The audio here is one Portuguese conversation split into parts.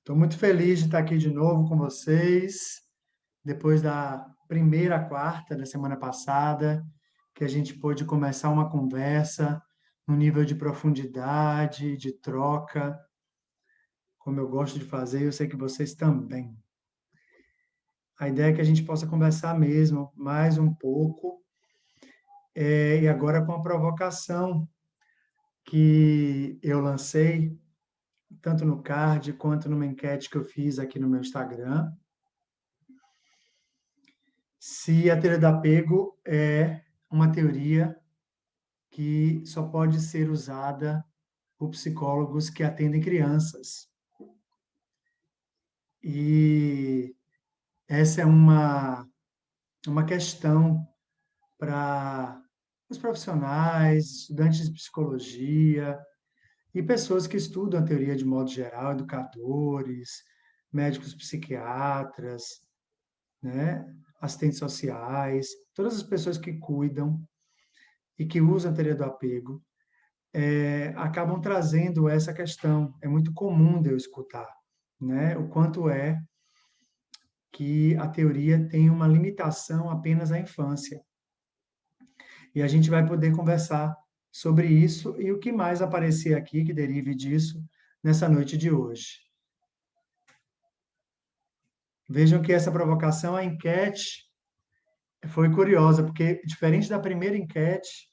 Estou muito feliz de estar aqui de novo com vocês, depois da primeira quarta da semana passada, que a gente pôde começar uma conversa no nível de profundidade, de troca, como eu gosto de fazer, eu sei que vocês também. A ideia é que a gente possa conversar mesmo mais um pouco, e agora com a provocação que eu lancei, tanto no card quanto numa enquete que eu fiz aqui no meu Instagram. Se a teoria do apego é uma teoria que só pode ser usada por psicólogos que atendem crianças. E essa é uma questão para os profissionais, estudantes de psicologia e pessoas que estudam a teoria de modo geral, educadores, médicos psiquiatras, né, assistentes sociais, todas as pessoas que cuidam e que usam a teoria do apego, acabam trazendo essa questão. É muito comum de eu escutar, né? O quanto é que a teoria tem uma limitação apenas à infância. E a gente vai poder conversar sobre isso e o que mais aparecer aqui que derive disso nessa noite de hoje. Vejam que essa provocação, a enquete, foi curiosa, porque diferente da primeira enquete,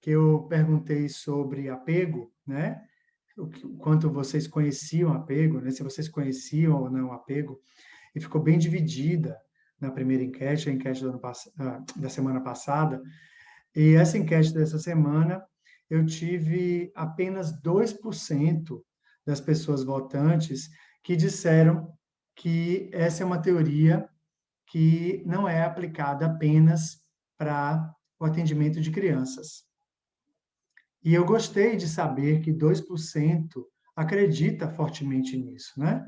que eu perguntei sobre apego, né? O quanto vocês conheciam apego, né? Se vocês conheciam ou não apego, e ficou bem dividida na primeira enquete, a enquete da semana passada. E essa enquete dessa semana, eu tive apenas 2% das pessoas votantes que disseram que essa é uma teoria que não é aplicada apenas para o atendimento de crianças. E eu gostei de saber que 2% acredita fortemente nisso, né?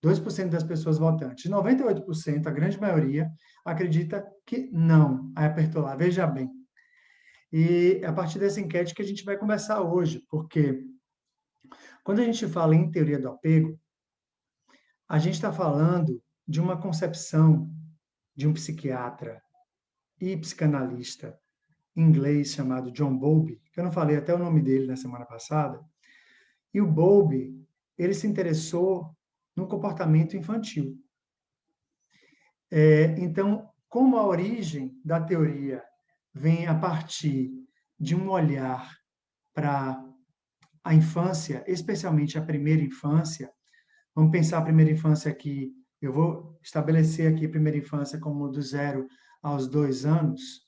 2% das pessoas votantes. 98%, a grande maioria, acredita que não. Aí apertou lá, veja bem. E é a partir dessa enquete que a gente vai conversar hoje, porque quando a gente fala em teoria do apego, a gente está falando de uma concepção de um psiquiatra e psicanalista inglês chamado John Bowlby, que eu não falei até o nome dele na semana passada, e o Bowlby, ele se interessou no comportamento infantil. Então, como a origem da teoria vem a partir de um olhar para a infância, especialmente a primeira infância, vamos pensar a primeira infância aqui, eu vou estabelecer aqui a primeira infância como do 0 aos 2 anos,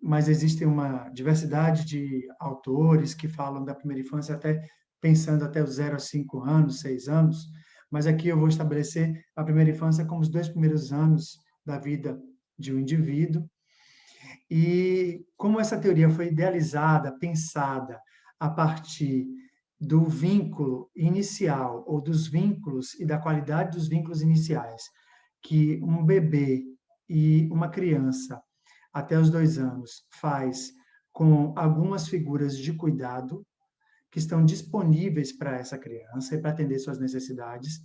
mas existe uma diversidade de autores que falam da primeira infância até pensando até os 0 a 5 anos, 6 anos, mas aqui eu vou estabelecer a primeira infância como os 2 primeiros anos da vida de um indivíduo. E como essa teoria foi idealizada, pensada a partir do vínculo inicial, ou dos vínculos e da qualidade dos vínculos iniciais, que um bebê e uma criança até os 2 anos faz com algumas figuras de cuidado que estão disponíveis para essa criança e para atender suas necessidades.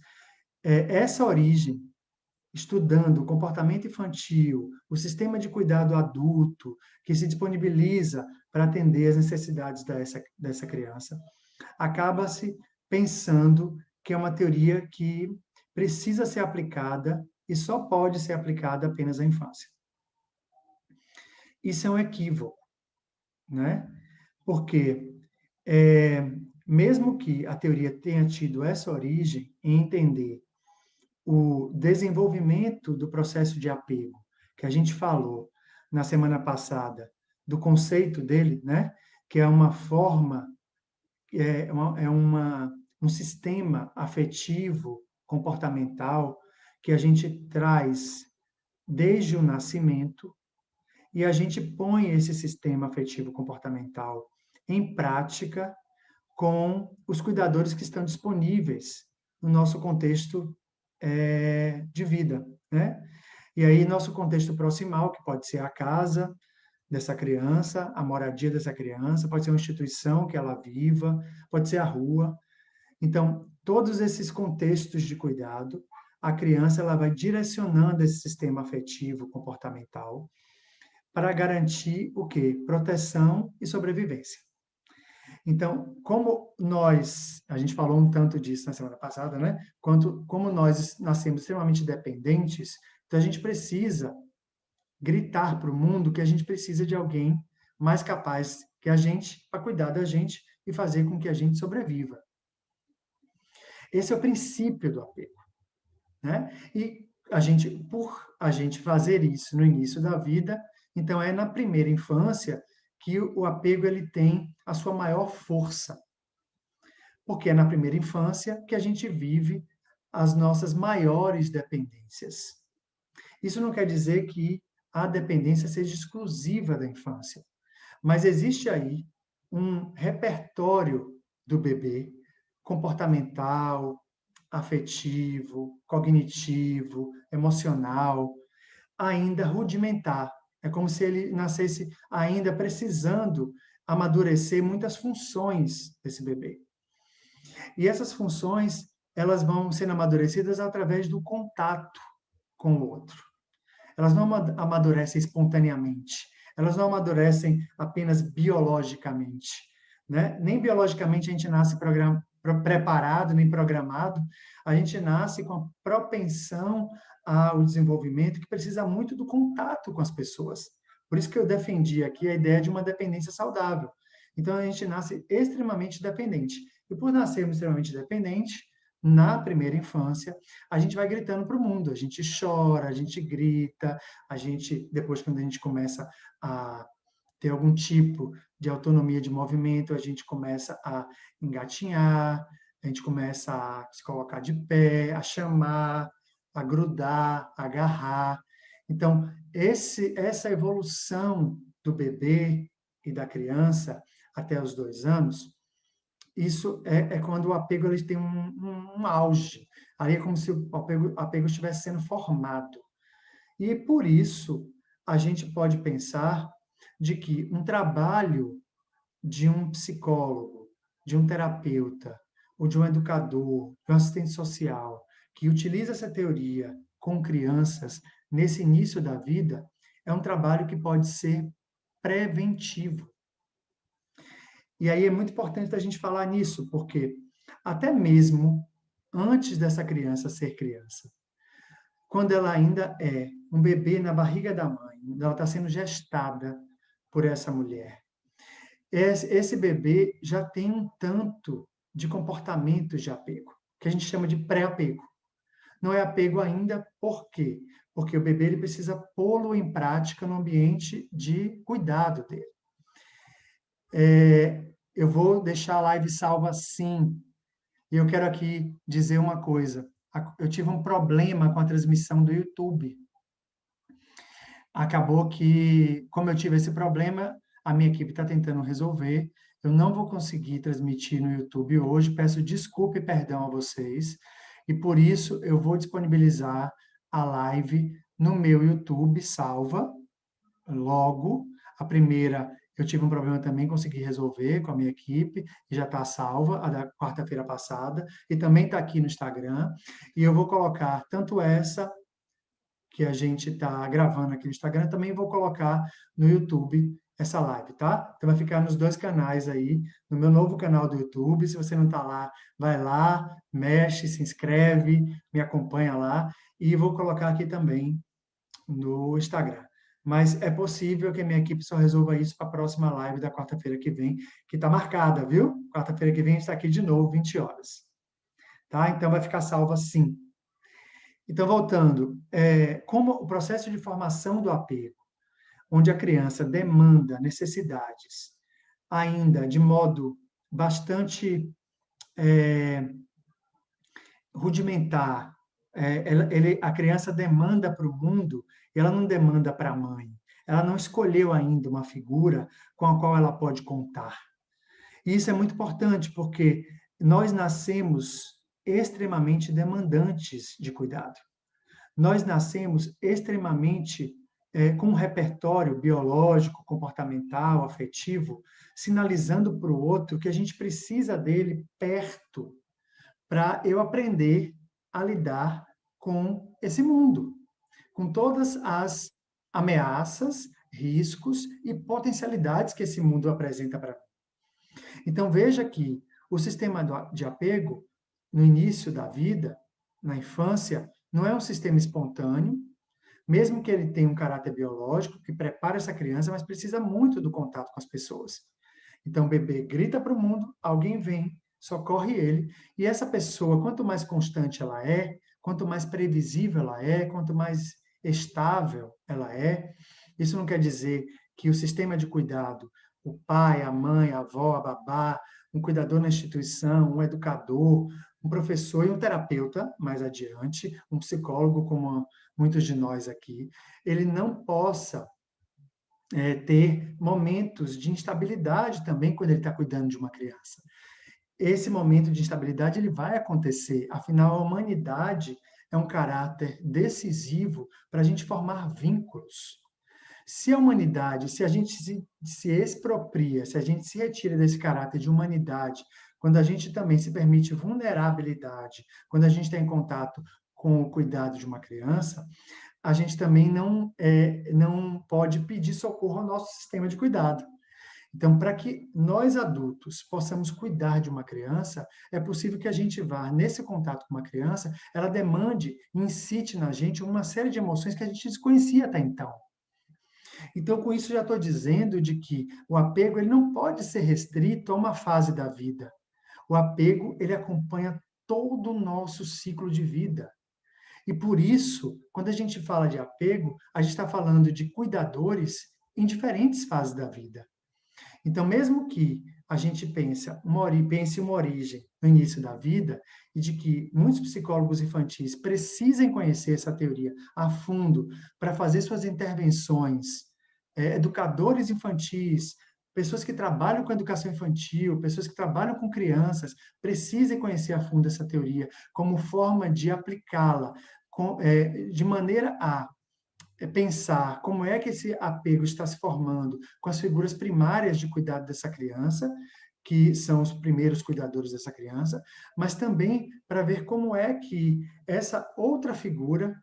Essa origem, estudando o comportamento infantil, o sistema de cuidado adulto, que se disponibiliza para atender as necessidades dessa criança, acaba-se pensando que é uma teoria que precisa ser aplicada e só pode ser aplicada apenas à infância. Isso é um equívoco, né? Porque, mesmo que a teoria tenha tido essa origem em entender o desenvolvimento do processo de apego, que a gente falou na semana passada, do conceito dele, né? Que é uma forma, um sistema afetivo, comportamental, que a gente traz desde o nascimento e a gente põe esse sistema afetivo comportamental em prática com os cuidadores que estão disponíveis no nosso contexto de vida, né? E aí, nosso contexto proximal, que pode ser a casa dessa criança, a moradia dessa criança, pode ser uma instituição que ela viva, pode ser a rua. Então, todos esses contextos de cuidado, a criança ela vai direcionando esse sistema afetivo comportamental para garantir o quê? Proteção e sobrevivência. Então, a gente falou um tanto disso na semana passada, né? Como nós nascemos extremamente dependentes, então a gente precisa gritar para o mundo que a gente precisa de alguém mais capaz que a gente para cuidar da gente e fazer com que a gente sobreviva. Esse é o princípio do apego, né? E por a gente fazer isso no início da vida, então é na primeira infância que o apego ele tem a sua maior força, porque é na primeira infância que a gente vive as nossas maiores dependências. Isso não quer dizer que a dependência seja exclusiva da infância, mas existe aí um repertório do bebê comportamental, afetivo, cognitivo, emocional, ainda rudimentar. É como se ele nascesse ainda precisando amadurecer muitas funções desse bebê. E essas funções, elas vão sendo amadurecidas através do contato com o outro. Elas não amadurecem espontaneamente. Elas não amadurecem apenas biologicamente, né? Nem biologicamente a gente nasce preparado, nem programado. A gente nasce com a propensão ao desenvolvimento que precisa muito do contato com as pessoas. Por isso que eu defendi aqui a ideia de uma dependência saudável. Então, a gente nasce extremamente dependente. E por nascermos extremamente dependente, na primeira infância, a gente vai gritando para o mundo, a gente chora, a gente grita, depois quando a gente começa a ter algum tipo de autonomia de movimento, a gente começa a engatinhar, a gente começa a se colocar de pé, a chamar, a grudar, a agarrar. Então, essa evolução do bebê e da criança até os 2 anos, isso é quando o apego ele tem um auge. Aí é como se o apego estivesse sendo formado. E por isso, a gente pode pensar de que um trabalho de um psicólogo, de um terapeuta, ou de um educador, de um assistente social, que utiliza essa teoria com crianças nesse início da vida, é um trabalho que pode ser preventivo. E aí é muito importante a gente falar nisso, porque até mesmo antes dessa criança ser criança, quando ela ainda é um bebê na barriga da mãe, ela está sendo gestada por essa mulher, esse bebê já tem um tanto de comportamentos de apego, que a gente chama de pré-apego. Não é apego ainda, por quê? Porque o bebê ele precisa pô-lo em prática no ambiente de cuidado dele. Eu vou deixar a live salva sim. E eu quero aqui dizer uma coisa. Eu tive um problema com a transmissão do YouTube. Acabou que, como eu tive esse problema, a minha equipe está tentando resolver. Eu não vou conseguir transmitir no YouTube hoje. Peço desculpa e perdão a vocês. E por isso eu vou disponibilizar a live no meu YouTube, salva, logo. A primeira eu tive um problema também, consegui resolver com a minha equipe, e já está salva, a da quarta-feira passada, e também está aqui no Instagram. E eu vou colocar tanto essa, que a gente está gravando aqui no Instagram, também vou colocar no YouTube essa live, tá? Então vai ficar nos 2 canais aí, no meu novo canal do YouTube. Se você não está lá, vai lá, mexe, se inscreve, me acompanha lá. E vou colocar aqui também no Instagram. Mas é possível que a minha equipe só resolva isso para a próxima live da quarta-feira que vem, que está marcada, viu? Quarta-feira que vem a gente está aqui de novo, 20 horas. Tá? Então vai ficar salva sim. Então, voltando, como o processo de formação do apego, onde a criança demanda necessidades ainda de modo bastante rudimentar, a criança demanda para o mundo, ela não demanda para a mãe. Ela não escolheu ainda uma figura com a qual ela pode contar. E isso é muito importante, porque nós nascemos extremamente demandantes de cuidado. Nós nascemos extremamente com um repertório biológico, comportamental, afetivo, sinalizando para o outro que a gente precisa dele perto, para eu aprender a lidar com esse mundo, com todas as ameaças, riscos e potencialidades que esse mundo apresenta para mim. Então, veja que o sistema de apego, no início da vida, na infância, não é um sistema espontâneo, mesmo que ele tenha um caráter biológico, que prepara essa criança, mas precisa muito do contato com as pessoas. Então, o bebê grita para o mundo, alguém vem, socorre ele, e essa pessoa, quanto mais constante ela é, quanto mais previsível ela é, quanto mais estável ela é, isso não quer dizer que o sistema de cuidado, o pai, a mãe, a avó, a babá, um cuidador na instituição, um educador, um professor e um terapeuta, mais adiante, um psicólogo, como muitos de nós aqui, ele não possa ter momentos de instabilidade também quando ele está cuidando de uma criança. Esse momento de instabilidade ele vai acontecer, afinal a humanidade é um caráter decisivo para a gente formar vínculos. Se a humanidade, se a gente se expropria, se a gente se retira desse caráter de humanidade, quando a gente também se permite vulnerabilidade, quando a gente está em contato com o cuidado de uma criança, a gente também não pode pedir socorro ao nosso sistema de cuidado. Então, para que nós adultos possamos cuidar de uma criança, é possível que a gente vá, nesse contato com uma criança, ela demande, incite na gente uma série de emoções que a gente desconhecia até então. Então, com isso, já estou dizendo de que o apego ele não pode ser restrito a uma fase da vida. O apego ele acompanha todo o nosso ciclo de vida. E por isso, quando a gente fala de apego, a gente está falando de cuidadores em diferentes fases da vida. Então, mesmo que a gente pense uma origem no início da vida, e de que muitos psicólogos infantis precisem conhecer essa teoria a fundo para fazer suas intervenções, educadores infantis, pessoas que trabalham com educação infantil, pessoas que trabalham com crianças, precisem conhecer a fundo essa teoria como forma de aplicá-la de maneira a pensar como é que esse apego está se formando com as figuras primárias de cuidado dessa criança, que são os primeiros cuidadores dessa criança, mas também para ver como é que essa outra figura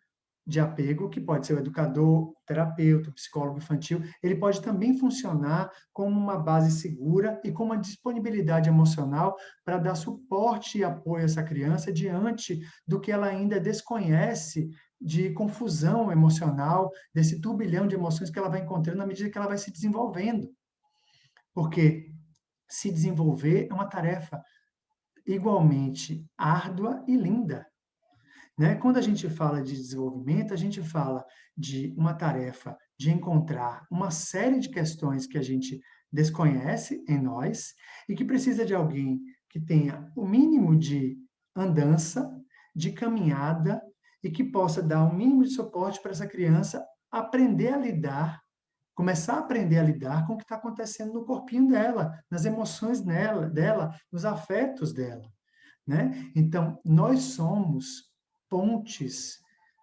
de apego, que pode ser o educador, o terapeuta, o psicólogo infantil, ele pode também funcionar como uma base segura e com uma disponibilidade emocional para dar suporte e apoio a essa criança diante do que ela ainda desconhece de confusão emocional, desse turbilhão de emoções que ela vai encontrando na medida que ela vai se desenvolvendo. Porque se desenvolver é uma tarefa igualmente árdua e linda. Né? Quando a gente fala de desenvolvimento, a gente fala de uma tarefa de encontrar uma série de questões que a gente desconhece em nós e que precisa de alguém que tenha o mínimo de andança, de caminhada e que possa dar um mínimo de suporte para essa criança aprender a lidar, começar a aprender a lidar com o que está acontecendo no corpinho dela, nas emoções dela, nos afetos dela. Né? Então, nós somos pontes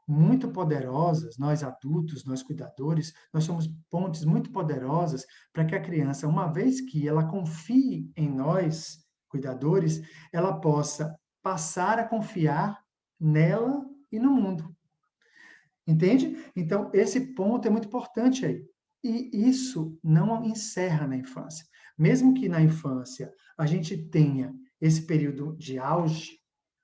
muito poderosas, nós adultos, nós cuidadores, nós somos pontes muito poderosas para que a criança, uma vez que ela confie em nós, cuidadores, ela possa passar a confiar nela e no mundo. Entende? Então, esse ponto é muito importante aí. E isso não encerra na infância. Mesmo que na infância a gente tenha esse período de auge,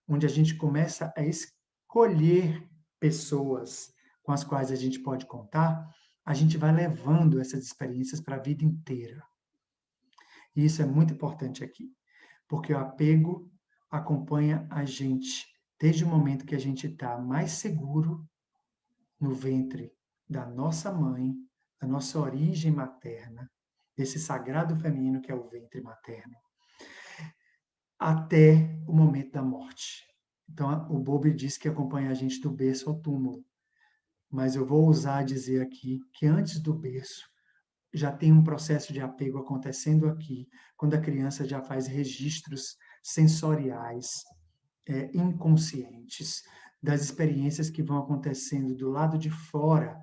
onde a gente começa a escolher pessoas com as quais a gente pode contar, a gente vai levando essas experiências para a vida inteira. E isso é muito importante aqui, porque o apego acompanha a gente desde o momento que a gente está mais seguro no ventre da nossa mãe, da nossa origem materna, desse sagrado feminino que é o ventre materno, até o momento da morte. Então, o Bowlby diz que acompanha a gente do berço ao túmulo, mas eu vou ousar dizer aqui que antes do berço já tem um processo de apego acontecendo aqui, quando a criança já faz registros sensoriais, inconscientes, das experiências que vão acontecendo do lado de fora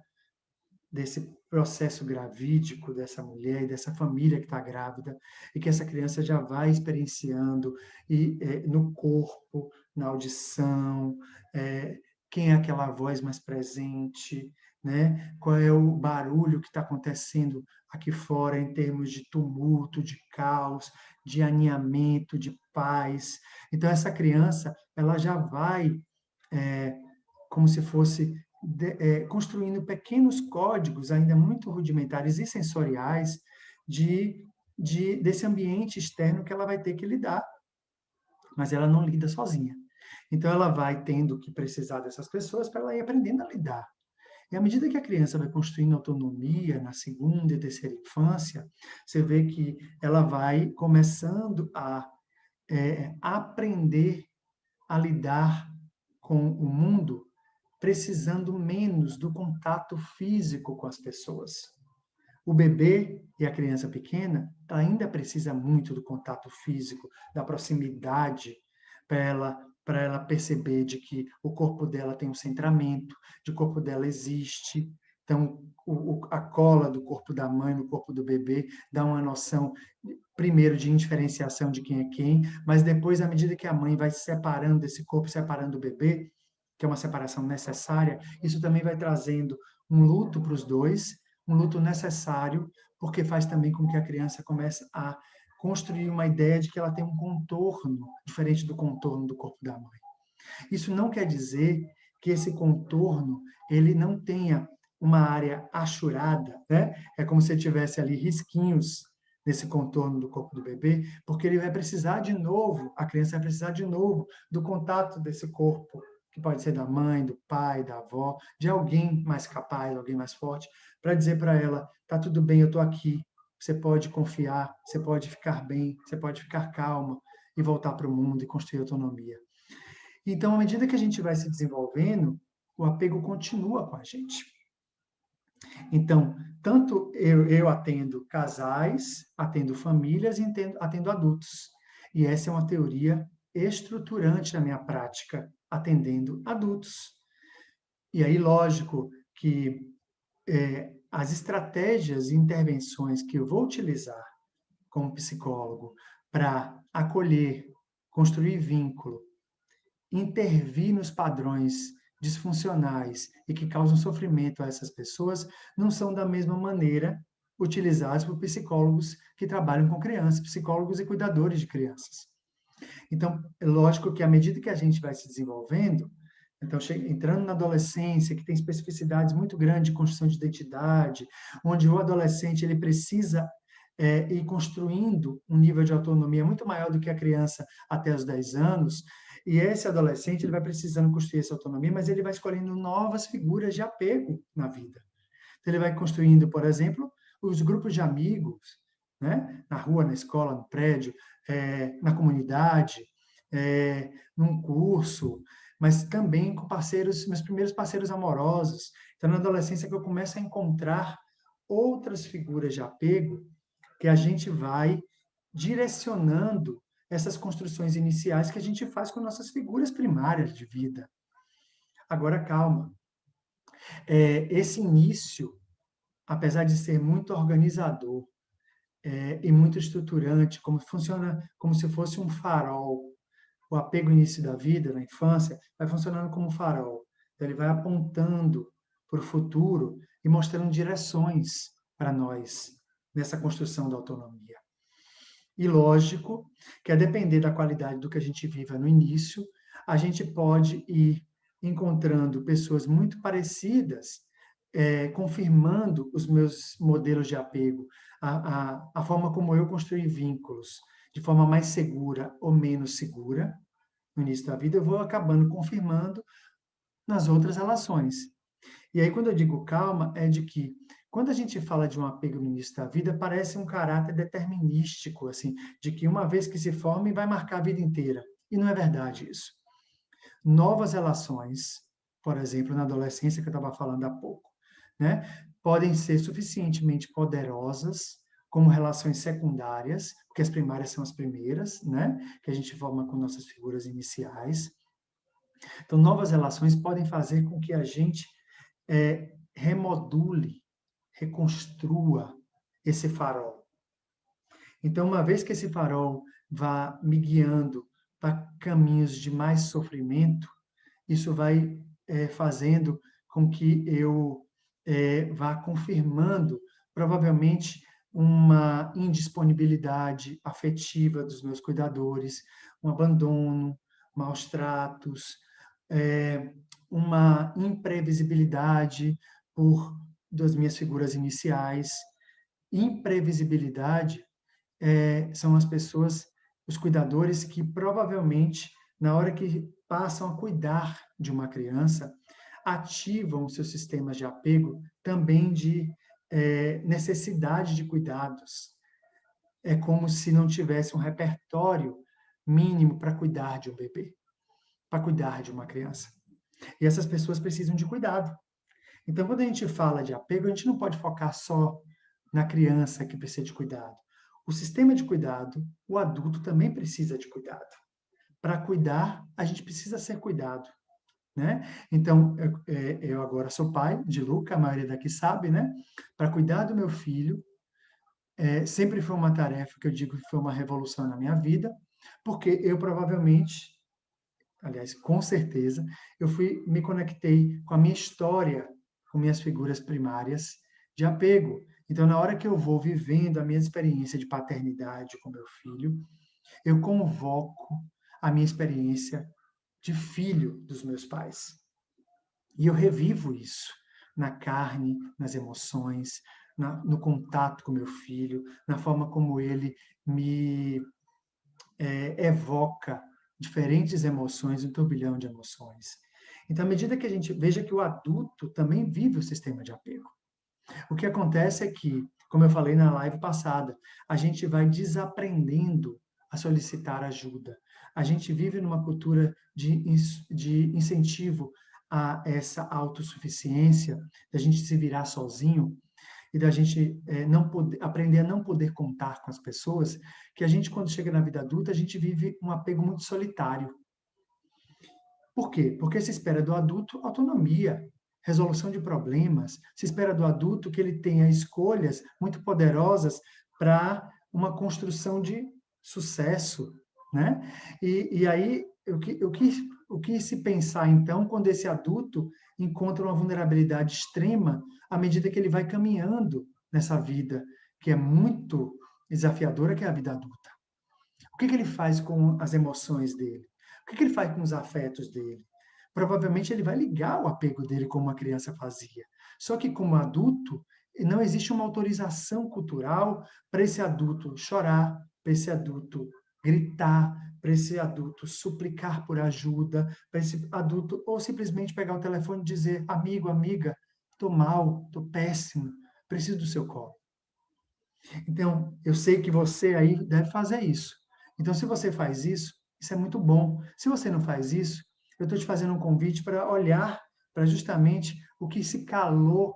desse processo gravídico dessa mulher e dessa família que está grávida, e que essa criança já vai experienciando no corpo, na audição, quem é aquela voz mais presente, né? Qual é o barulho que está acontecendo aqui fora em termos de tumulto, de caos, de aninhamento, de paz. Então, essa criança, ela já vai, como se fosse, construindo pequenos códigos, ainda muito rudimentares e sensoriais, desse ambiente externo que ela vai ter que lidar, mas ela não lida sozinha. Então, ela vai tendo que precisar dessas pessoas para ela ir aprendendo a lidar. E à medida que a criança vai construindo autonomia na segunda e terceira infância, você vê que ela vai começando a aprender a lidar com o mundo, precisando menos do contato físico com as pessoas. O bebê e a criança pequena ainda precisa muito do contato físico, da proximidade, para ela perceber de que o corpo dela tem um centramento, de que o corpo dela existe. Então, a cola do corpo da mãe no corpo do bebê dá uma noção, primeiro, de indiferenciação de quem é quem, mas depois, à medida que a mãe vai se separando desse corpo, separando o bebê, que é uma separação necessária, isso também vai trazendo um luto para os dois, um luto necessário, porque faz também com que a criança comece a construir uma ideia de que ela tem um contorno diferente do contorno do corpo da mãe. Isso não quer dizer que esse contorno ele não tenha uma área achurada, né? É como se tivesse ali risquinhos nesse contorno do corpo do bebê, porque ele vai precisar de novo, a criança vai precisar de novo do contato desse corpo, que pode ser da mãe, do pai, da avó, de alguém mais capaz, alguém mais forte, para dizer para ela, tá tudo bem, eu estou aqui, você pode confiar, você pode ficar bem, você pode ficar calma e voltar para o mundo e construir autonomia. Então, à medida que a gente vai se desenvolvendo, o apego continua com a gente. Então, tanto eu atendo casais, atendo famílias e atendo adultos. E essa é uma teoria estruturante na minha prática, atendendo adultos. E aí, lógico que as estratégias e intervenções que eu vou utilizar como psicólogo para acolher, construir vínculo, intervir nos padrões disfuncionais e que causam sofrimento a essas pessoas não são da mesma maneira utilizados por psicólogos que trabalham com crianças, psicólogos e cuidadores de crianças. Então, é lógico que à medida que a gente vai se desenvolvendo, então, entrando na adolescência, que tem especificidades muito grandes de construção de identidade, onde o adolescente ele precisa ir construindo um nível de autonomia muito maior do que a criança até os 10 anos, e esse adolescente ele vai precisando construir essa autonomia, mas ele vai escolhendo novas figuras de apego na vida. Então, ele vai construindo, por exemplo, os grupos de amigos, né? Na rua, na escola, no prédio, na comunidade, num curso, mas também com parceiros, meus primeiros parceiros amorosos. Então, na adolescência que eu começo a encontrar outras figuras de apego que a gente vai direcionando essas construções iniciais que a gente faz com nossas figuras primárias de vida. Agora, calma. Esse início, apesar de ser muito organizador e muito estruturante, como funciona como se fosse um farol, o apego no início da vida, na infância, vai funcionando como um farol. Então, ele vai apontando para o futuro e mostrando direções para nós nessa construção da autonomia. E lógico que, a depender da qualidade do que a gente viva no início, a gente pode ir encontrando pessoas muito parecidas, confirmando os meus modelos de apego, a forma como eu construí vínculos, de forma mais segura ou menos segura, no início da vida, eu vou acabando confirmando nas outras relações. E aí, quando eu digo calma, é de que, quando a gente fala de um apego no início da vida, parece um caráter determinístico, assim, de que uma vez que se forma, vai marcar a vida inteira. E não é verdade isso. Novas relações, por exemplo, na adolescência, que eu estava falando há pouco, né, podem ser suficientemente poderosas como relações secundárias, porque as primárias são as primeiras, né, que a gente forma com nossas figuras iniciais. Então, novas relações podem fazer com que a gente remodule, reconstrua esse farol. Então, uma vez que esse farol vá me guiando para caminhos de mais sofrimento, isso vai fazendo com que eu vá confirmando, provavelmente, uma indisponibilidade afetiva dos meus cuidadores, um abandono, maus tratos, uma imprevisibilidade das minhas figuras iniciais. Imprevisibilidade são as pessoas, os cuidadores que provavelmente, na hora que passam a cuidar de uma criança, ativam seus sistemas de apego também de necessidade de cuidados. É como se não tivesse um repertório mínimo para cuidar de um bebê, para cuidar de uma criança. E essas pessoas precisam de cuidado. Então, quando a gente fala de apego, a gente não pode focar só na criança que precisa de cuidado. O sistema de cuidado, o adulto também precisa de cuidado. Para cuidar, a gente precisa ser cuidado, né? Então, eu agora sou pai de Luca, a maioria daqui sabe, né? Para cuidar do meu filho, sempre foi uma tarefa que eu digo que foi uma revolução na minha vida, porque eu provavelmente, aliás, com certeza, me conectei com a minha história, com minhas figuras primárias de apego. Então, na hora que eu vou vivendo a minha experiência de paternidade com meu filho, eu convoco a minha experiência de filho dos meus pais. E eu revivo isso na carne, nas emoções, no contato com meu filho, na forma como ele me evoca diferentes emoções, um turbilhão de emoções. Então, à medida que a gente veja que o adulto também vive o sistema de apego. O que acontece é que, como eu falei na live passada, a gente vai desaprendendo a solicitar ajuda. A gente vive numa cultura de incentivo a essa autossuficiência, da gente se virar sozinho e da gente não poder, aprender a não poder contar com as pessoas, que a gente, quando chega na vida adulta, a gente vive um apego muito solitário. Por quê? Porque se espera do adulto autonomia, resolução de problemas, se espera do adulto que ele tenha escolhas muito poderosas para uma construção de sucesso, né? E aí, o que se pensar, então, quando esse adulto encontra uma vulnerabilidade extrema à medida que ele vai caminhando nessa vida, que é muito desafiadora, que é a vida adulta? O que ele faz com as emoções dele? O que ele faz com os afetos dele? Provavelmente ele vai ligar o apego dele como uma criança fazia. Só que como adulto, não existe uma autorização cultural para esse adulto chorar, para esse adulto gritar, para esse adulto suplicar por ajuda, para esse adulto ou simplesmente pegar o telefone e dizer: amigo, amiga, estou mal, estou péssimo, preciso do seu colo. Então, eu sei que você aí deve fazer isso. Então, se você faz isso, isso é muito bom. Se você não faz isso, eu estou te fazendo um convite para olhar para justamente o que se calou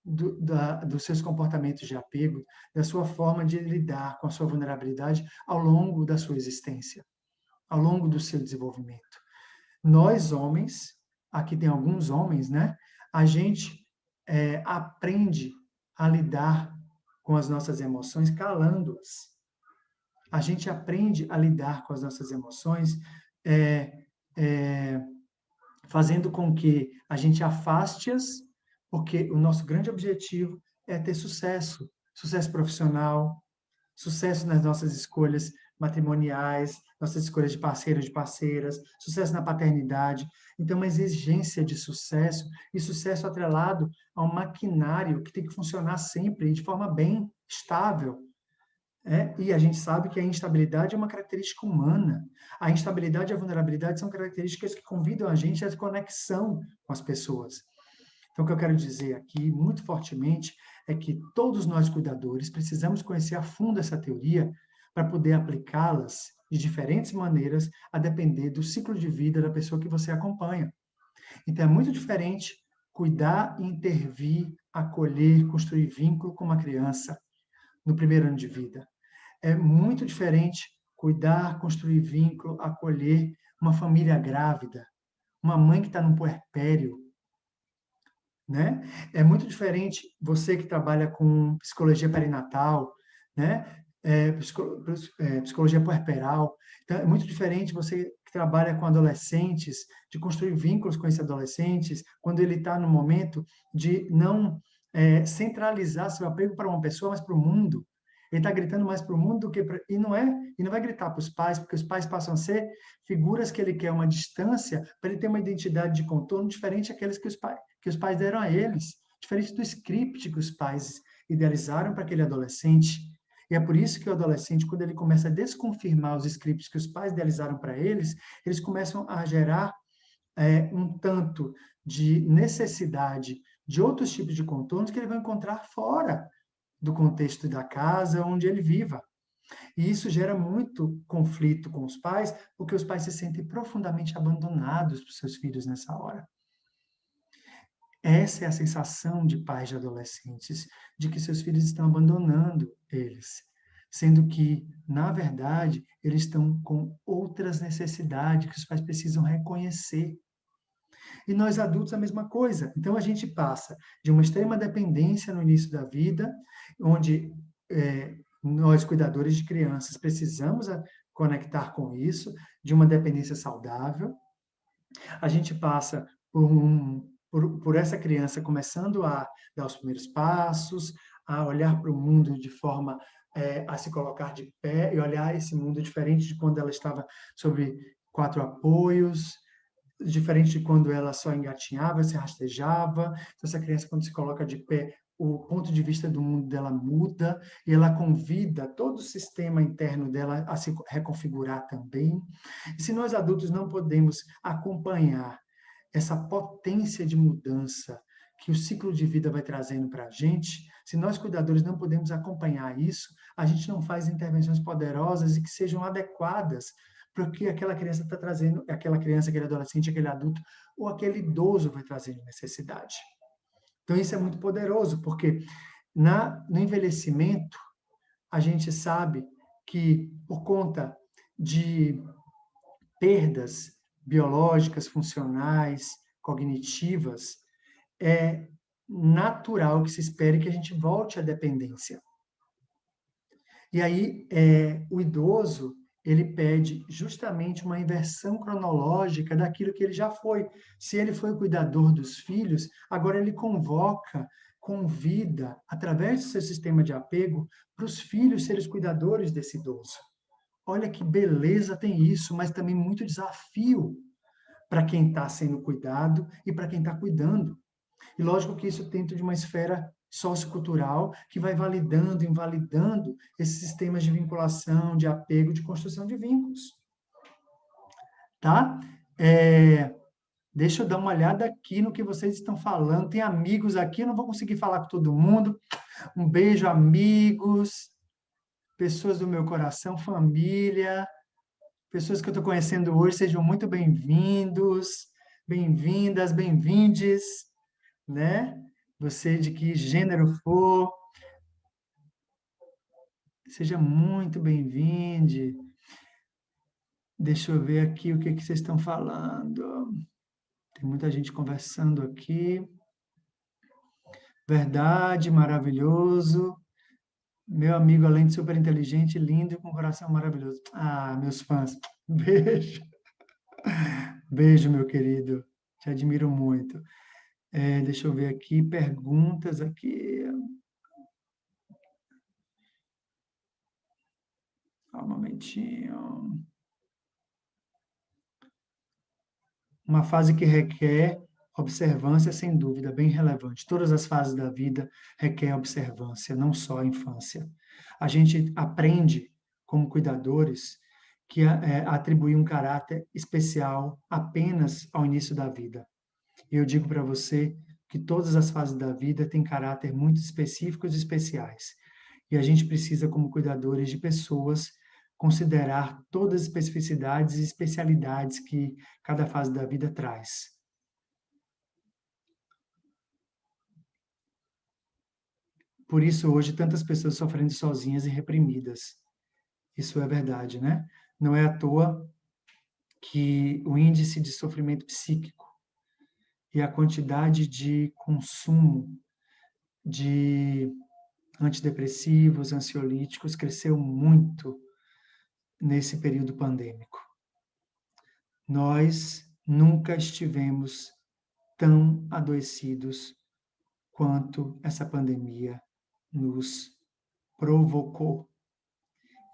dos seus comportamentos de apego, da sua forma de lidar com a sua vulnerabilidade ao longo da sua existência, ao longo do seu desenvolvimento. Nós, homens, aqui tem alguns homens, né? A gente aprende a lidar com as nossas emoções calando-as. A gente aprende a lidar com as nossas emoções é, é, fazendo com que a gente afaste-as, porque o nosso grande objetivo é ter sucesso, sucesso profissional, sucesso nas nossas escolhas matrimoniais, nossas escolhas de parceiros, de parceiras, sucesso na paternidade. Então, uma exigência de sucesso, e sucesso atrelado a um maquinário que tem que funcionar sempre de forma bem estável. E a gente sabe que a instabilidade é uma característica humana. A instabilidade e a vulnerabilidade são características que convidam a gente à conexão com as pessoas. Então, o que eu quero dizer aqui, muito fortemente, é que todos nós cuidadores precisamos conhecer a fundo essa teoria para poder aplicá-las de diferentes maneiras, a depender do ciclo de vida da pessoa que você acompanha. Então, é muito diferente cuidar, intervir, acolher, construir vínculo com uma criança no primeiro ano de vida. É muito diferente cuidar, construir vínculo, acolher uma família grávida, uma mãe que está no puerpério, né? É muito diferente você que trabalha com psicologia perinatal, né? psicologia puerperal. Então, é muito diferente você que trabalha com adolescentes, de construir vínculos com esses adolescentes, quando ele está no momento de não centralizar seu apego para uma pessoa, mas para o mundo. Ele está gritando mais para o mundo do que para... E não vai gritar para os pais, porque os pais passam a ser figuras que ele quer uma distância para ele ter uma identidade de contorno diferente daqueles que os pais deram a eles, diferente do script que os pais idealizaram para aquele adolescente. E é por isso que o adolescente, quando ele começa a desconfirmar os scripts que os pais idealizaram para eles, eles começam a gerar um tanto de necessidade de outros tipos de contornos que ele vai encontrar fora do contexto da casa onde ele viva. E isso gera muito conflito com os pais, porque os pais se sentem profundamente abandonados por seus filhos nessa hora. Essa é a sensação de pais de adolescentes, de que seus filhos estão abandonando eles, sendo que, na verdade, eles estão com outras necessidades que os pais precisam reconhecer. E nós adultos a mesma coisa. Então a gente passa de uma extrema dependência no início da vida, onde nós, cuidadores de crianças, precisamos conectar com isso, de uma dependência saudável. A gente passa por essa criança começando a dar os primeiros passos, a olhar para o mundo de forma a se colocar de pé e olhar esse mundo diferente de quando ela estava sob 4 apoios, diferente de quando ela só engatinhava, se rastejava. Então, essa criança, quando se coloca de pé, o ponto de vista do mundo dela muda e ela convida todo o sistema interno dela a se reconfigurar também. E se nós adultos não podemos acompanhar essa potência de mudança que o ciclo de vida vai trazendo para a gente, se nós cuidadores não podemos acompanhar isso, a gente não faz intervenções poderosas e que sejam adequadas para o que aquela criança está trazendo, aquela criança, aquele adolescente, aquele adulto ou aquele idoso vai trazer de necessidade. Então isso é muito poderoso, porque no envelhecimento a gente sabe que por conta de perdas biológicas, funcionais, cognitivas, é natural que se espere que a gente volte à dependência. E aí, o idoso, ele pede justamente uma inversão cronológica daquilo que ele já foi. Se ele foi o cuidador dos filhos, agora ele convida, através do seu sistema de apego, para os filhos serem os cuidadores desse idoso. Olha que beleza tem isso, mas também muito desafio para quem está sendo cuidado e para quem está cuidando. E lógico que isso dentro de uma esfera sociocultural que vai validando, invalidando esses sistemas de vinculação, de apego, de construção de vínculos. Tá? Deixa eu dar uma olhada aqui no que vocês estão falando. Tem amigos aqui, eu não vou conseguir falar com todo mundo. Um beijo, amigos, pessoas do meu coração, família, pessoas que eu estou conhecendo hoje, sejam muito bem-vindos, bem-vindas, bem-vindes, né? Você de que gênero for, seja muito bem-vindo. Deixa eu ver aqui o que vocês estão falando. Tem muita gente conversando aqui. Verdade, maravilhoso. Meu amigo, além de super inteligente, lindo e com coração maravilhoso. Ah, meus fãs, beijo. Beijo, meu querido. Te admiro muito. Deixa eu ver aqui, perguntas aqui. Só um momentinho. Uma fase que requer observância, sem dúvida, bem relevante. Todas as fases da vida requerem observância, não só a infância. A gente aprende, como cuidadores, que atribuir um caráter especial apenas ao início da vida. E eu digo para você que todas as fases da vida têm caráter muito específicos e especiais. E a gente precisa, como cuidadores de pessoas, considerar todas as especificidades e especialidades que cada fase da vida traz. Por isso, hoje, tantas pessoas sofrendo sozinhas e reprimidas. Isso é verdade, né? Não é à toa que o índice de sofrimento psíquico e a quantidade de consumo de antidepressivos, ansiolíticos, cresceu muito nesse período pandêmico. Nós nunca estivemos tão adoecidos quanto essa pandemia nos provocou.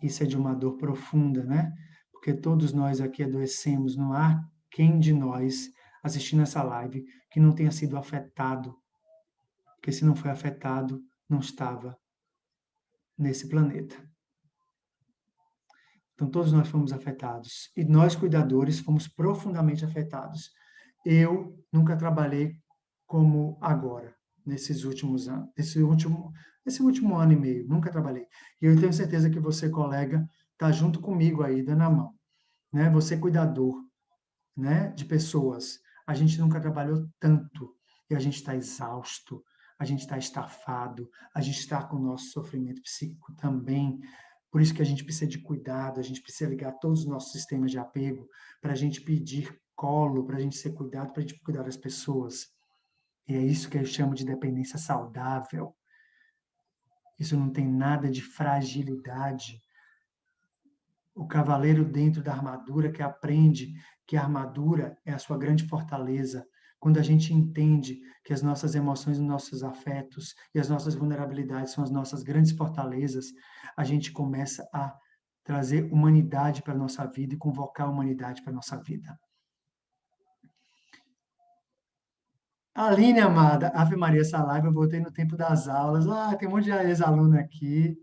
Isso é de uma dor profunda, né? Porque todos nós aqui adoecemos, não há quem de nós, assistindo essa live, que não tenha sido afetado. Porque se não foi afetado, não estava nesse planeta. Então, todos nós fomos afetados. E nós, cuidadores, fomos profundamente afetados. Eu nunca trabalhei como agora, nesses últimos anos, esse último ano e meio, nunca trabalhei. E eu tenho certeza que você, colega, está junto comigo aí, dando a mão. Né? Você, cuidador, né, de pessoas. A gente nunca trabalhou tanto e a gente está exausto, a gente está estafado, a gente está com o nosso sofrimento psíquico também. Por isso que a gente precisa de cuidado, a gente precisa ligar todos os nossos sistemas de apego para a gente pedir colo, para a gente ser cuidado, para a gente cuidar das pessoas. E é isso que eu chamo de dependência saudável. Isso não tem nada de fragilidade. O cavaleiro dentro da armadura que aprende que a armadura é a sua grande fortaleza. Quando a gente entende que as nossas emoções, os nossos afetos e as nossas vulnerabilidades são as nossas grandes fortalezas, a gente começa a trazer humanidade para a nossa vida e convocar a humanidade para a nossa vida. Aline, amada, Ave Maria, essa live eu voltei no tempo das aulas. Tem um monte de ex-aluno aqui.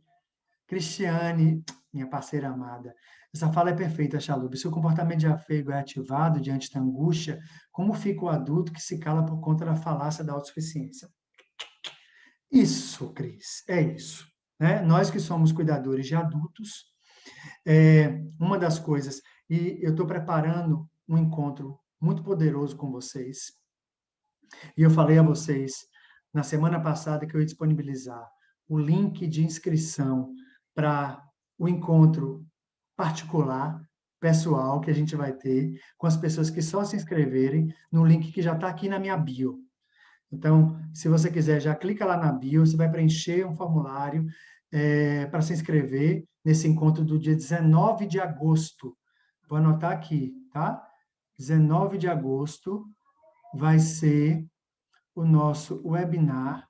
Cristiane, minha parceira amada, essa fala é perfeita, Chalub. Se o comportamento de apego é ativado diante da angústia, como fica o adulto que se cala por conta da falácia da autossuficiência? Isso, Cris, é isso. Né? Nós que somos cuidadores de adultos, uma das coisas, e eu estou preparando um encontro muito poderoso com vocês, e eu falei a vocês na semana passada que eu ia disponibilizar o link de inscrição para o encontro particular, pessoal, que a gente vai ter com as pessoas que só se inscreverem no link que já está aqui na minha bio. Então, se você quiser, já clica lá na bio, você vai preencher um formulário para se inscrever nesse encontro do dia 19 de agosto. Vou anotar aqui, tá? 19 de agosto vai ser o nosso webinar,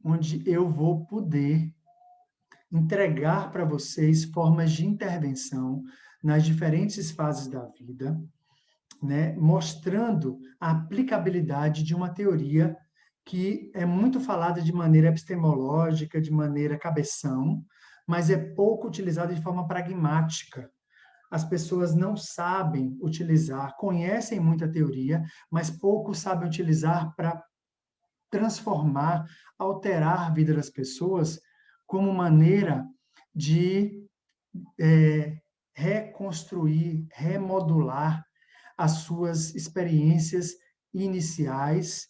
onde eu vou poder entregar para vocês formas de intervenção nas diferentes fases da vida, né, mostrando a aplicabilidade de uma teoria que é muito falada de maneira epistemológica, de maneira cabeção, mas é pouco utilizada de forma pragmática. As pessoas não sabem utilizar, conhecem muita teoria, mas pouco sabem utilizar para transformar, alterar a vida das pessoas como maneira de reconstruir, remodular as suas experiências iniciais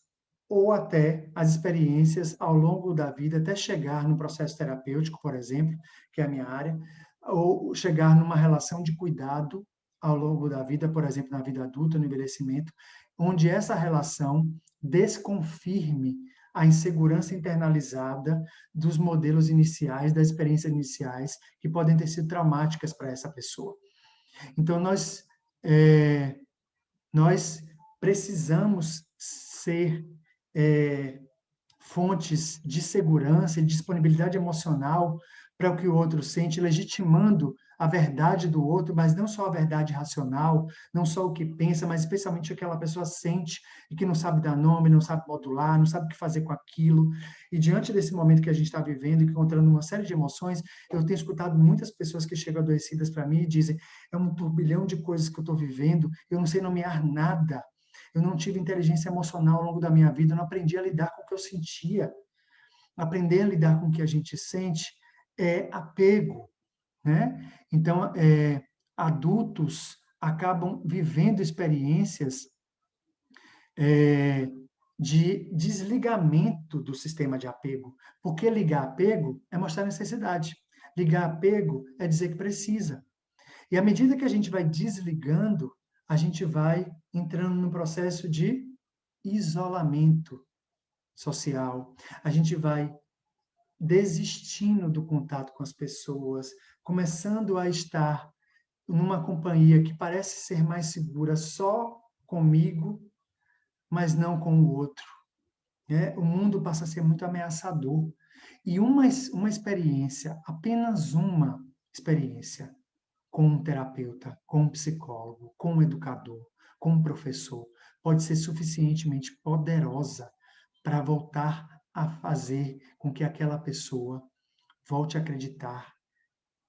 ou até as experiências ao longo da vida, até chegar no processo terapêutico, por exemplo, que é a minha área, ou chegar numa relação de cuidado ao longo da vida, por exemplo, na vida adulta, no envelhecimento, onde essa relação desconfirme a insegurança internalizada dos modelos iniciais, das experiências iniciais, que podem ter sido traumáticas para essa pessoa. Então, nós precisamos ser fontes de segurança e disponibilidade emocional para o que o outro sente, legitimando a verdade do outro, mas não só a verdade racional, não só o que pensa, mas especialmente o que aquela pessoa sente e que não sabe dar nome, não sabe modular, não sabe o que fazer com aquilo. E diante desse momento que a gente está vivendo, encontrando uma série de emoções, eu tenho escutado muitas pessoas que chegam adoecidas para mim e dizem: é um turbilhão de coisas que eu estou vivendo, eu não sei nomear nada. Eu não tive inteligência emocional ao longo da minha vida, eu não aprendi a lidar com o que eu sentia. Aprender a lidar com o que a gente sente é apego, né? Então, adultos acabam vivendo experiências de desligamento do sistema de apego, porque ligar apego é mostrar necessidade. Ligar apego é dizer que precisa. E à medida que a gente vai desligando, a gente vai entrando no processo de isolamento. social, a gente vai desistindo do contato com as pessoas, começando a estar numa companhia que parece ser mais segura só comigo, mas não com o outro. Né? O mundo passa a ser muito ameaçador. E uma experiência, apenas uma experiência, com um terapeuta, com um psicólogo, com um educador, com um professor, pode ser suficientemente poderosa para voltar a fazer com que aquela pessoa volte a acreditar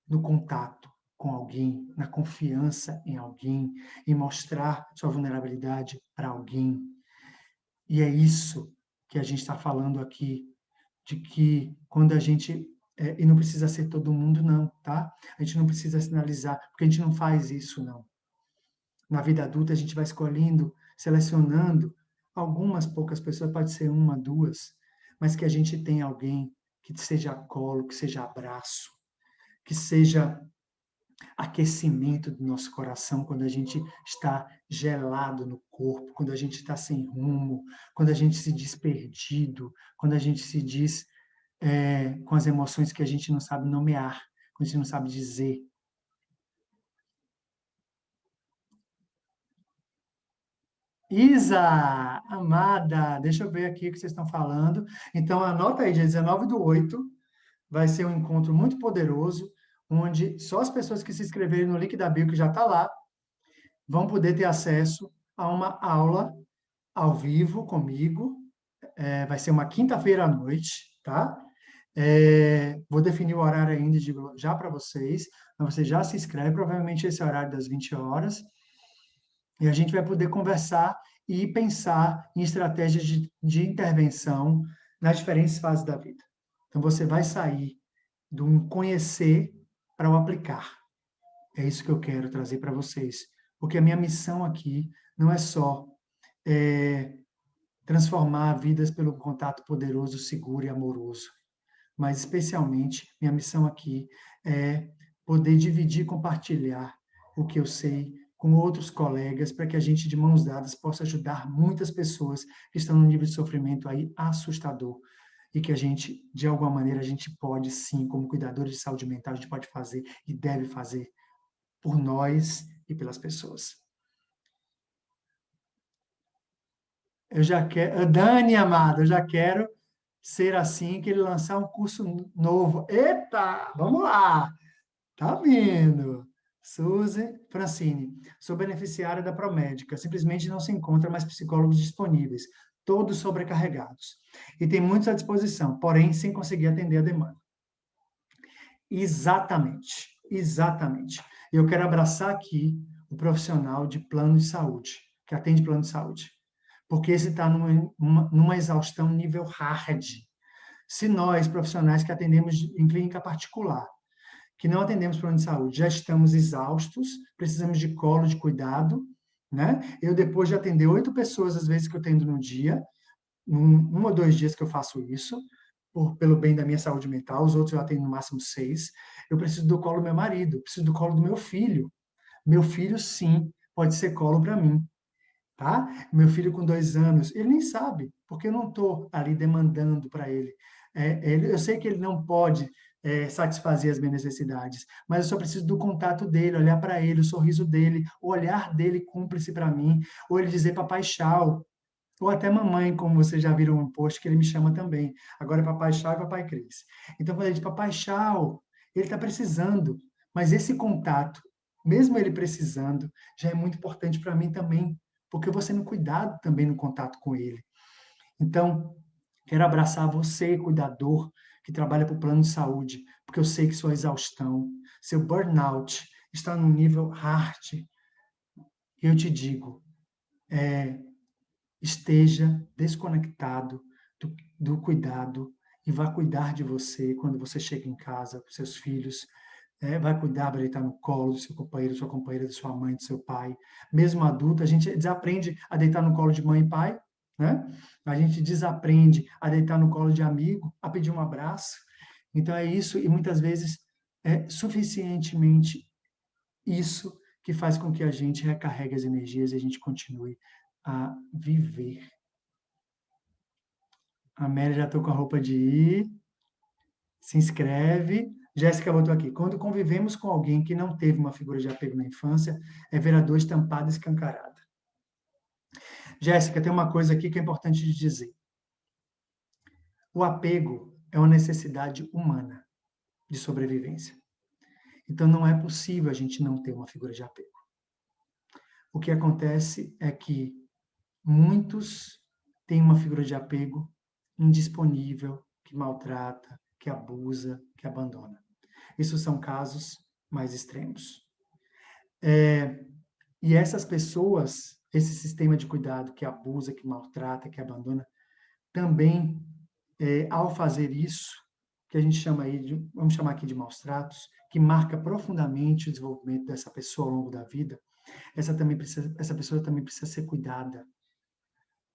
no contato com alguém, na confiança em alguém, em mostrar sua vulnerabilidade para alguém. E é isso que a gente está falando aqui, de que quando a gente e não precisa ser todo mundo, não, tá? A gente não precisa sinalizar, porque a gente não faz isso, não. Na vida adulta, a gente vai escolhendo, selecionando algumas poucas pessoas, pode ser uma, duas, mas que a gente tenha alguém que seja colo, que seja abraço, que seja aquecimento do nosso coração quando a gente está gelado no corpo, quando a gente está sem rumo, quando a gente se diz perdido, quando a gente se diz com as emoções que a gente não sabe nomear, quando a gente não sabe dizer. Isa, amada, deixa eu ver aqui o que vocês estão falando. Então, anota aí, dia 19/8, vai ser um encontro muito poderoso, onde só as pessoas que se inscreverem no link da bio, que já está lá, vão poder ter acesso a uma aula ao vivo comigo. Vai ser uma quinta-feira à noite, tá? Vou definir o horário ainda e digo já para vocês. Mas você já se inscreve, provavelmente esse é o horário das 20 horas. E a gente vai poder conversar e pensar em estratégias de intervenção nas diferentes fases da vida. Então, você vai sair do conhecer para o aplicar. É isso que eu quero trazer para vocês. Porque a minha missão aqui não é só transformar vidas pelo contato poderoso, seguro e amoroso, mas especialmente minha missão aqui é poder dividir, compartilhar o que eu sei com outros colegas, para que a gente, de mãos dadas, possa ajudar muitas pessoas que estão num nível de sofrimento aí assustador, e que a gente, de alguma maneira, a gente pode sim, como cuidadores de saúde mental, a gente pode fazer e deve fazer por nós e pelas pessoas. Eu já quero, Dani, amada, eu já quero ser assim que ele lançar um curso novo. Eita, vamos lá. Tá vindo. Suzy Francine, sou beneficiária da Promédica. Simplesmente não se encontra mais psicólogos disponíveis, todos sobrecarregados. E tem muitos à disposição, porém sem conseguir atender a demanda. Exatamente, exatamente. Eu quero abraçar aqui o profissional de plano de saúde, que atende plano de saúde, porque esse está numa exaustão nível hard. Se nós, profissionais que atendemos em clínica particular, que não atendemos plano de saúde, já estamos exaustos, precisamos de colo de cuidado, né? Eu, depois de atender 8 pessoas, às vezes, que eu atendo no dia, um ou 2 dias que eu faço isso, pelo bem da minha saúde mental, os outros eu atendo no máximo 6, eu preciso do colo do meu marido, preciso do colo do meu filho. Meu filho, sim, pode ser colo para mim, tá? Meu filho com 2 anos, ele nem sabe, porque eu não estou ali demandando para ele. Eu sei que ele não pode satisfazer as minhas necessidades, mas eu só preciso do contato dele, olhar para ele, o sorriso dele, o olhar dele cúmplice para mim, ou ele dizer papai tchau, ou até mamãe, como vocês já viram um post que ele me chama também. Agora é papai tchau e papai Cris. Então, quando ele diz papai tchau, ele está precisando, mas esse contato, mesmo ele precisando, já é muito importante para mim também, porque eu vou sendo cuidado também no contato com ele. Então, quero abraçar você, cuidador, que trabalha para o plano de saúde, porque eu sei que sua exaustão, seu burnout está num nível hard. Eu te digo, esteja desconectado do cuidado e vá cuidar de você quando você chega em casa, com seus filhos, vai cuidar, vai deitar no colo do seu companheiro, sua companheira, da sua mãe, do seu pai. Mesmo adulto, a gente desaprende a deitar no colo de mãe e pai, né? A gente desaprende a deitar no colo de amigo, a pedir um abraço. Então é isso, e muitas vezes é suficientemente isso que faz com que a gente recarregue as energias e a gente continue a viver. Amélia, já estou com a roupa de ir. Se inscreve. Jéssica botou aqui. Quando convivemos com alguém que não teve uma figura de apego na infância, é ver a dor estampada e escancarada. Jéssica, tem uma coisa aqui que é importante de dizer. O apego é uma necessidade humana de sobrevivência. Então, não é possível a gente não ter uma figura de apego. O que acontece é que muitos têm uma figura de apego indisponível, que maltrata, que abusa, que abandona. Isso são casos mais extremos. E essas pessoas, esse sistema de cuidado que abusa, que maltrata, que abandona, também, ao fazer isso, que a gente chama aí de, vamos chamar aqui de maus tratos, que marca profundamente o desenvolvimento dessa pessoa ao longo da vida, essa pessoa também precisa ser cuidada.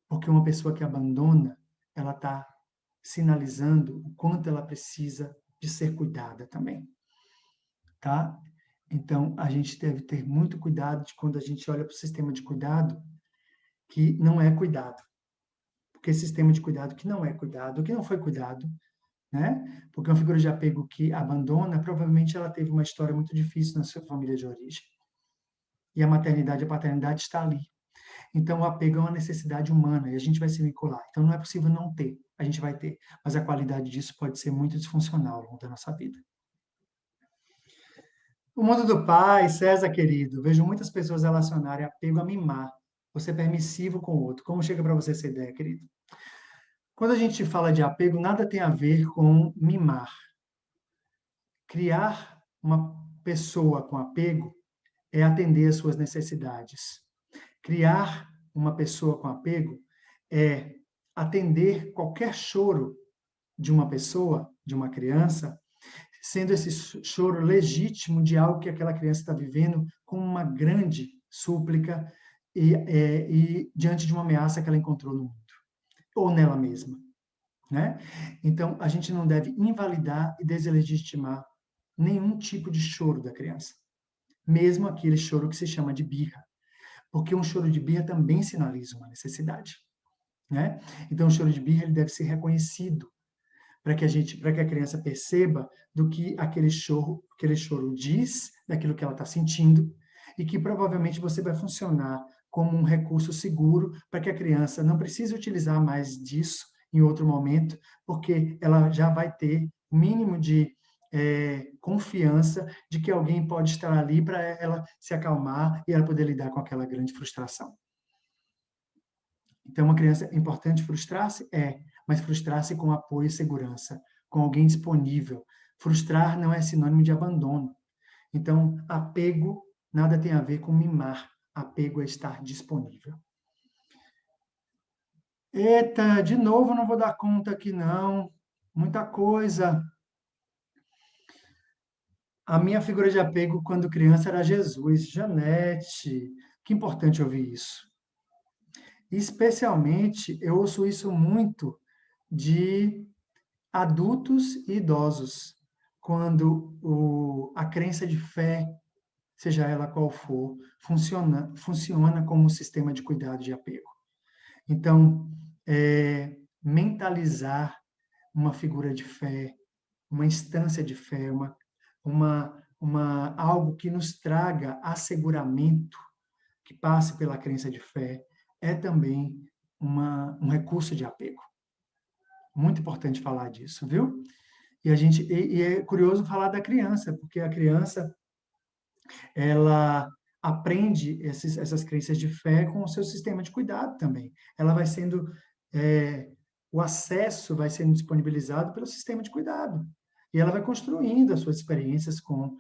Porque uma pessoa que abandona, ela está sinalizando o quanto ela precisa de ser cuidada também. Tá? Então, a gente deve ter muito cuidado de quando a gente olha para o sistema de cuidado, que não é cuidado. Porque sistema de cuidado que não é cuidado, que não foi cuidado, né? Porque uma figura de apego que abandona, provavelmente ela teve uma história muito difícil na sua família de origem. E a maternidade e a paternidade está ali. Então, o apego é uma necessidade humana e a gente vai se vincular. Então, não é possível não ter, a gente vai ter. Mas a qualidade disso pode ser muito disfuncional ao longo da nossa vida. O mundo do pai, César querido, vejo muitas pessoas relacionarem apego a mimar, ou ser permissivo com o outro. Como chega para você essa ideia, querido? Quando a gente fala de apego, nada tem a ver com mimar. Criar uma pessoa com apego é atender às suas necessidades. Criar uma pessoa com apego é atender qualquer choro de uma pessoa, de uma criança, sendo esse choro legítimo de algo que aquela criança está vivendo com uma grande súplica e diante de uma ameaça que ela encontrou no mundo, ou nela mesma. Né? Então, a gente não deve invalidar e deslegitimar nenhum tipo de choro da criança, mesmo aquele choro que se chama de birra, porque um choro de birra também sinaliza uma necessidade. Né? Então, o choro de birra ele deve ser reconhecido para que a criança perceba do que aquele choro diz, daquilo que ela está sentindo, e que provavelmente você vai funcionar como um recurso seguro para que a criança não precise utilizar mais disso em outro momento, porque ela já vai ter o mínimo de confiança de que alguém pode estar ali para ela se acalmar e ela poder lidar com aquela grande frustração. Então, uma criança é importante frustrar-se? Mas frustrar-se com apoio e segurança, com alguém disponível. Frustrar não é sinônimo de abandono. Então, apego nada tem a ver com mimar. Apego é estar disponível. Eita, de novo não vou dar conta aqui não. Muita coisa. A minha figura de apego quando criança era Jesus. Janete, que importante ouvir isso. Especialmente, eu ouço isso muito de adultos e idosos, quando a crença de fé, seja ela qual for, funciona como um sistema de cuidado de apego. Então, mentalizar uma figura de fé, uma instância de fé, algo que nos traga asseguramento, que passe pela crença de fé, é também um recurso de apego. Muito importante falar disso, viu? E é curioso falar da criança, porque a criança ela aprende essas crenças de fé com o seu sistema de cuidado também. Ela vai sendo o acesso vai sendo disponibilizado pelo sistema de cuidado e ela vai construindo as suas experiências com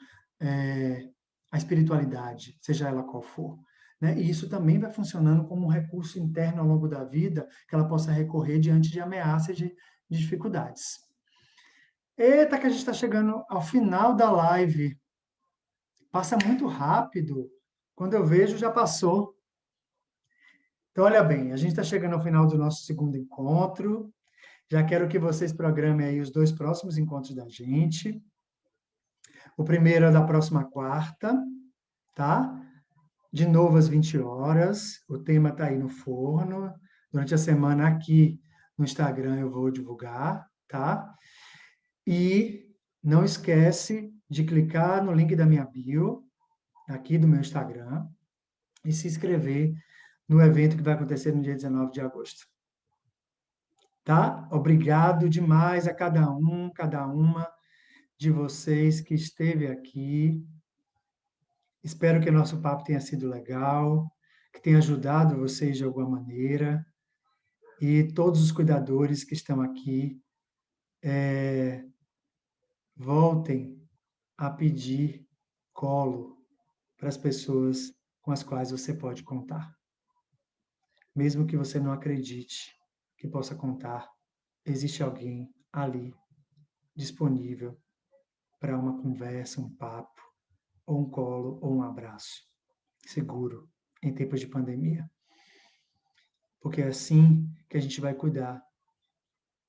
a espiritualidade, seja ela qual for. Né? E isso também vai funcionando como um recurso interno ao longo da vida que ela possa recorrer diante de ameaças de dificuldades. Eita, que a gente está chegando ao final da live. Passa muito rápido. Quando eu vejo, já passou. Então, olha bem, a gente está chegando ao final do nosso segundo encontro. Já quero que vocês programem aí os 2 próximos encontros da gente. O primeiro é da próxima quarta, tá? De novo às 20 horas. O tema está aí no forno. Durante a semana aqui, no Instagram eu vou divulgar, tá? E não esquece de clicar no link da minha bio, aqui do meu Instagram, e se inscrever no evento que vai acontecer no dia 19 de agosto. Tá? Obrigado demais a cada uma de vocês que esteve aqui. Espero que o nosso papo tenha sido legal, que tenha ajudado vocês de alguma maneira. E todos os cuidadores que estão aqui, voltem a pedir colo para as pessoas com as quais você pode contar. Mesmo que você não acredite que possa contar, existe alguém ali disponível para uma conversa, um papo, ou um colo, ou um abraço seguro em tempos de pandemia. Porque é assim que a gente vai cuidar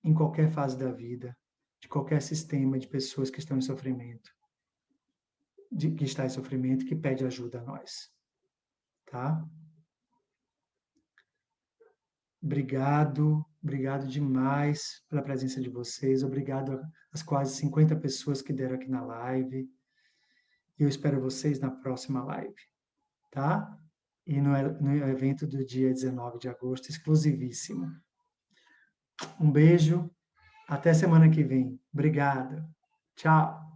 em qualquer fase da vida, de qualquer sistema de pessoas que estão em sofrimento, que está em sofrimento, que pede ajuda a nós, tá? Obrigado demais pela presença de vocês, obrigado às quase 50 pessoas que deram aqui na live, e eu espero vocês na próxima live, tá? E no evento do dia 19 de agosto, exclusivíssimo. Um beijo, até semana que vem. Obrigado. Tchau.